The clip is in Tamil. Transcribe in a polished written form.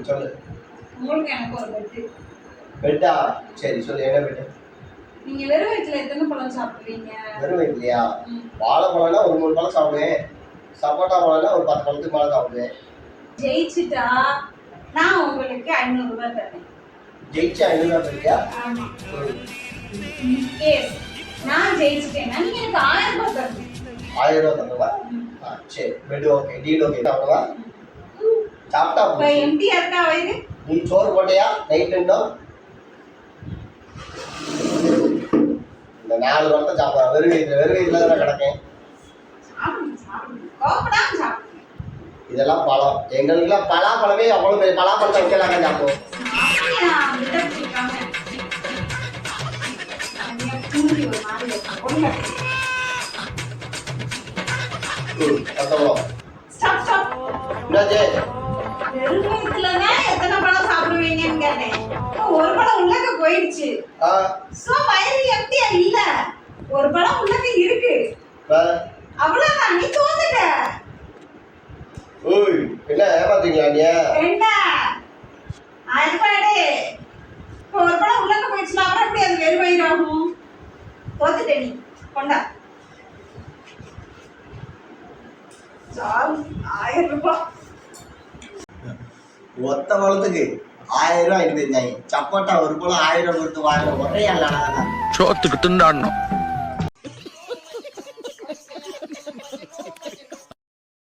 சொல்லு. உங்களுக்கு எனக்கு ஒரு பெட்டு. பெட்டா? சரி சொல்லு, என்ன பெட்டு? நீங்க வெறும் வயிற்றுல எத்தனை பழம் சாப்பிடுவீங்க? வெறும் வயிற்றுலையா? வாழைப்பழம்னா ஒரு 3 பழம் சாப்பிடுவேன். சப்போட்டா பழம்னா ஒரு 10 பழத்துக்கு மேலே சாப்பிடுவேன். ஜெயிச்சுட்டா நான் உங்களுக்கு 500 ரூபாய் தரேன். ஜெயிச்சா 500 ரூபாய் தருவியா? ஆமா. கேஸ் நான் ஜெயிச்சிட்டேன்னா நீங்க எனக்கு 1000 ரூபாய் தரணும். 1000 ரூபாய் தரணுமா? சரி, பெட் ஓகே, டீல் ஓகே. சாப்பிடவா? சாப்பிட்டா இப்போ எம்டியா இருக்கா வயிறு? நீ சோறு போட்டியா நைட் இன்னும்? இந்த 4 வாரத்தை சாப்பிட வெறும் வயிற்றுல தான் கிடக்கேன். இதெல்லாம் பழம். எங்களுக்குலாம் பலாப்பழமே அவ்வளோ பெரிய பலாப்பழத்தை வைக்கலாங்க சாப்பிடுவோம். எத்தனை பழம் சாப்பிடுவீங்கன்னு கேட்டேன். ஒரு பழம் உள்ளக்க போயிடுச்சு. இல்ல, ஒரு பழம் உள்ளக்க இருக்கு. அவ்வளவுதான், நீ தோந்துட்ட. ஓய், என்ன ஏமாத்தீங்களா நீ? என்ன அல்பாடே, ஒரு பழம் உள்ளக்க போயிடுச்சுனா அப்புறம் எப்படி அது வெறும் வயிறு ஆகும்? தோத்துட்ட நீ. கொண்டா 1000 ரூபாய். ஒத்த பழத்துக்கு 1000 ரூபாய் ஆயிட்டு போயிருந்தாங்க. சப்போட்டா ஒரு பழம் 1000 கொடுத்து வாங்க ஒரே அல்ல. சோத்துக்கு திண்டாடணும்.